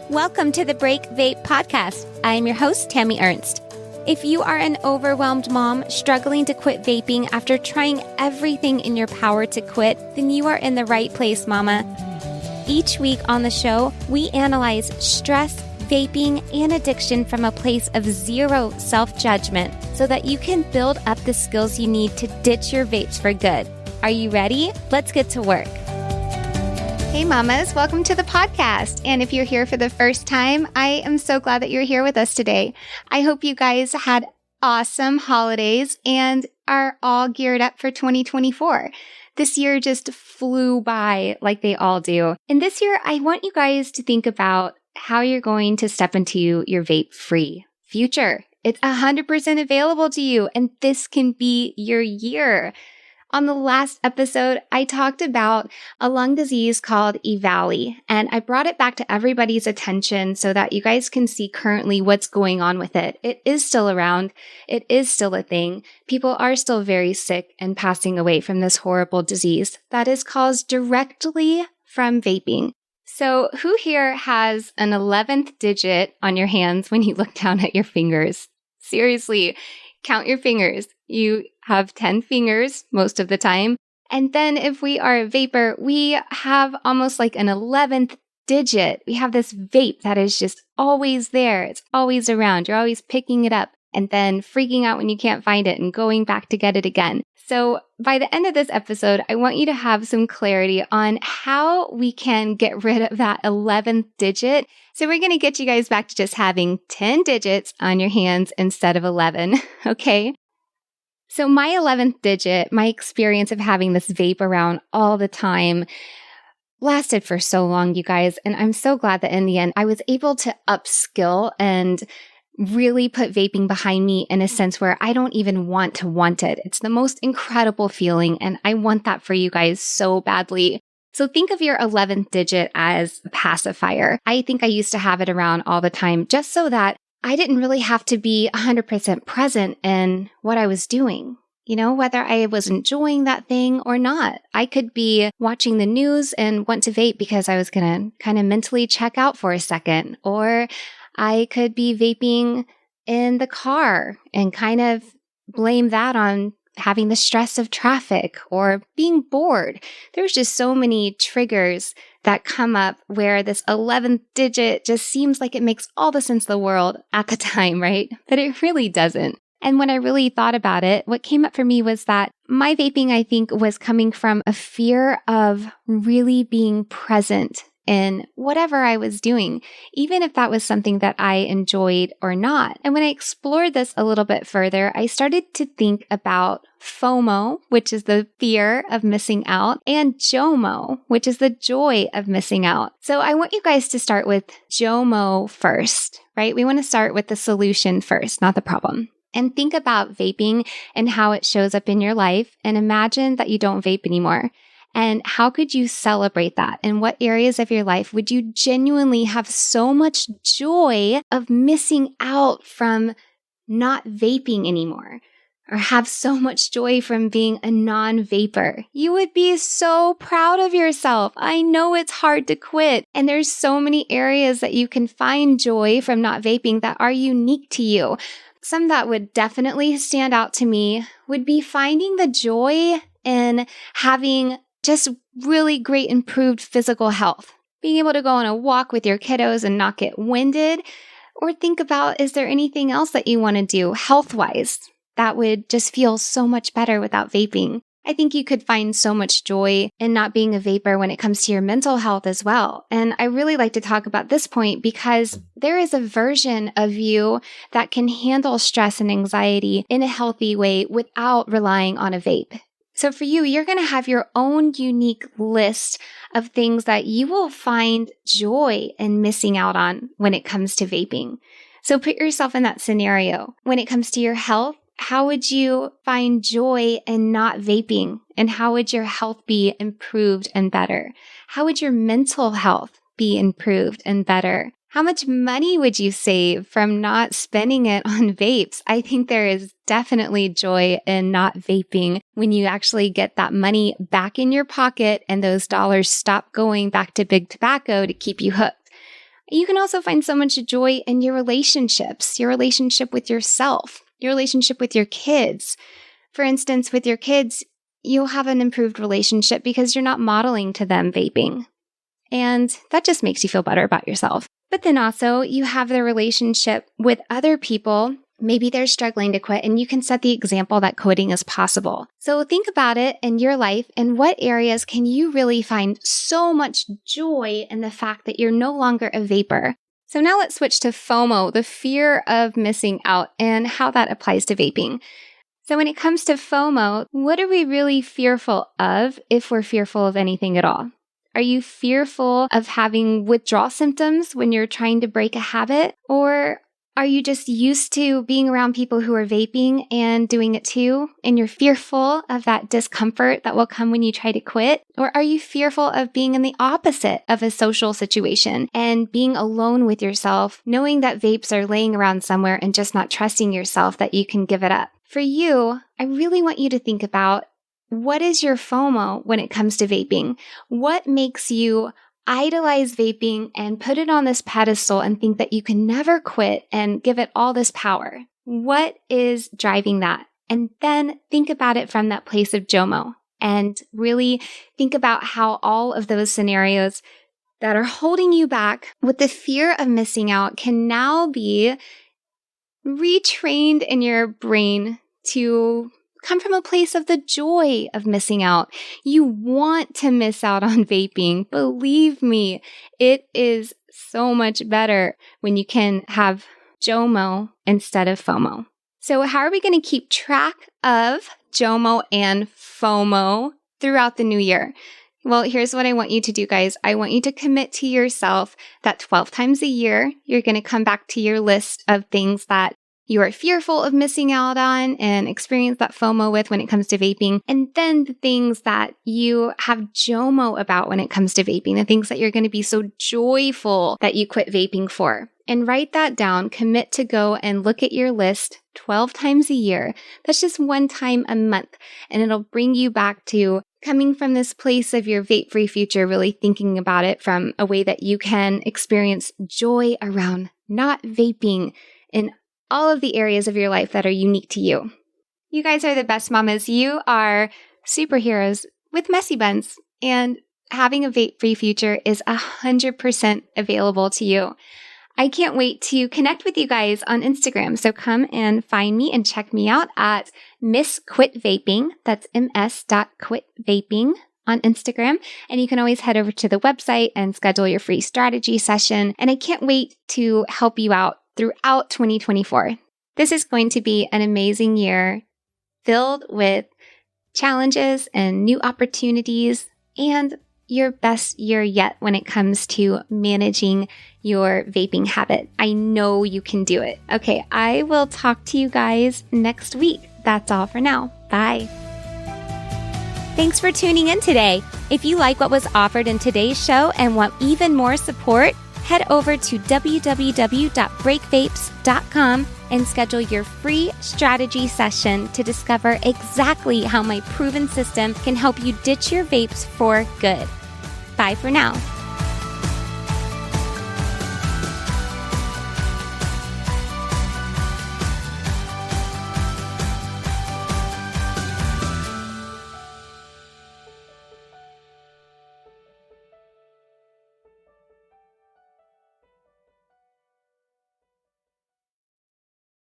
Welcome to the Break Vape podcast. I am your host, Tami Ernst. If you are an overwhelmed mom struggling to quit vaping after trying everything in your power to quit, then you are in the right place, mama. Each week on the show, we analyze stress, vaping, and addiction from a place of zero self-judgment so that you can build up the skills you need to ditch your vapes for good. Are you ready? Let's get to work. Hey mamas, welcome to the podcast. And if you're here for the first time, I am so glad that you're here with us today. I hope you guys had awesome holidays and are all geared up for 2024. This year just flew by like they all do. And this year, I want you guys to think about how you're going to step into your vape-free future. It's 100% available to you, and this can be your year. On the last episode, I talked about a lung disease called EVALI, and I brought it back to everybody's attention so that you guys can see currently what's going on with it. It is still around. It is still a thing. People are still very sick and passing away from this horrible disease that is caused directly from vaping. So who here has an 11th digit on your hands when you look down at your fingers? Seriously, count your fingers. You have 10 fingers most of the time. And then if we are a vapor, we have almost like an 11th digit. We have this vape that is just always there. It's always around. You're always picking it up and then freaking out when you can't find it and going back to get it again. So by the end of this episode, I want you to have some clarity on how we can get rid of that 11th digit. So we're going to get you guys back to just having 10 digits on your hands instead of 11, okay? So my 11th digit, my experience of having this vape around all the time lasted for so long, you guys. And I'm so glad that in the end, I was able to upskill and really put vaping behind me in a sense where I don't even want it. It's the most incredible feeling, and I want that for you guys so badly. So think of your 11th digit as a pacifier. I think I used to have it around all the time just so that I didn't really have to be 100% present in what I was doing. You know, whether I was enjoying that thing or not. I could be watching the news and want to vape because I was going to kind of mentally check out for a second. Or I could be vaping in the car and kind of blame that on having the stress of traffic or being bored. There's just so many triggers that come up where this 11th digit just seems like it makes all the sense in the world at the time, right? But it really doesn't. And when I really thought about it, what came up for me was that my vaping, I think, was coming from a fear of really being present in whatever I was doing, even if that was something that I enjoyed or not. And when I explored this a little bit further, I started to think about FOMO, which is the fear of missing out, and JOMO, which is the joy of missing out. So I want you guys to start with JOMO first, right? We want to start with the solution first, not the problem. And think about vaping and how it shows up in your life, and imagine that you don't vape anymore. And how could you celebrate that? In what areas of your life would you genuinely have so much joy of missing out from not vaping anymore? Or have so much joy from being a non-vapor? You would be so proud of yourself. I know it's hard to quit. And there's so many areas that you can find joy from not vaping that are unique to you. Some that would definitely stand out to me would be finding the joy in having just really great improved physical health. Being able to go on a walk with your kiddos and not get winded. Or think about, is there anything else that you want to do health-wise that would just feel so much better without vaping? I think you could find so much joy in not being a vapor when it comes to your mental health as well. And I really like to talk about this point because there is a version of you that can handle stress and anxiety in a healthy way without relying on a vape. So for you, you're going to have your own unique list of things that you will find joy in missing out on when it comes to vaping. So put yourself in that scenario. When it comes to your health, how would you find joy in not vaping? And how would your health be improved and better? How would your mental health be improved and better? How much money would you save from not spending it on vapes? I think there is definitely joy in not vaping when you actually get that money back in your pocket and those dollars stop going back to big tobacco to keep you hooked. You can also find so much joy in your relationships, your relationship with yourself, your relationship with your kids. For instance, with your kids, you'll have an improved relationship because you're not modeling to them vaping. And that just makes you feel better about yourself. But then also, you have the relationship with other people. Maybe they're struggling to quit, and you can set the example that quitting is possible. So think about it in your life, and what areas can you really find so much joy in the fact that you're no longer a vapor? So now let's switch to FOMO, the fear of missing out, and how that applies to vaping. So when it comes to FOMO, what are we really fearful of if we're fearful of anything at all? Are you fearful of having withdrawal symptoms when you're trying to break a habit? Or are you just used to being around people who are vaping and doing it too, and you're fearful of that discomfort that will come when you try to quit? Or are you fearful of being in the opposite of a social situation and being alone with yourself, knowing that vapes are laying around somewhere and just not trusting yourself that you can give it up? For you, I really want you to think about, what is your FOMO when it comes to vaping? What makes you idolize vaping and put it on this pedestal and think that you can never quit and give it all this power? What is driving that? And then think about it from that place of JOMO and really think about how all of those scenarios that are holding you back with the fear of missing out can now be retrained in your brain to come from a place of the joy of missing out. You want to miss out on vaping. Believe me, it is so much better when you can have JOMO instead of FOMO. So how are we going to keep track of JOMO and FOMO throughout the new year? Well, here's what I want you to do, guys. I want you to commit to yourself that 12 times a year, you're going to come back to your list of things that you are fearful of missing out on and experience that FOMO with when it comes to vaping. And then the things that you have JOMO about when it comes to vaping, the things that you're going to be so joyful that you quit vaping for. And write that down. Commit to go and look at your list 12 times a year. That's just one time a month. And it'll bring you back to coming from this place of your vape-free future, really thinking about it from a way that you can experience joy around not vaping in all of the areas of your life that are unique to you. You guys are the best mamas. You are superheroes with messy buns, and having a vape-free future is 100% available to you. I can't wait to connect with you guys on Instagram. So come and find me and check me out at Miss Quit Vaping. That's ms.quitvaping on Instagram. And you can always head over to the website and schedule your free strategy session. And I can't wait to help you out throughout 2024. This is going to be an amazing year filled with challenges and new opportunities, and your best year yet when it comes to managing your vaping habit. I know you can do it. Okay, I will talk to you guys next week. That's all for now. Bye. Thanks for tuning in today. If you like what was offered in today's show and want even more support, head over to www.breakvapes.com and schedule your free strategy session to discover exactly how my proven system can help you ditch your vapes for good. Bye for now.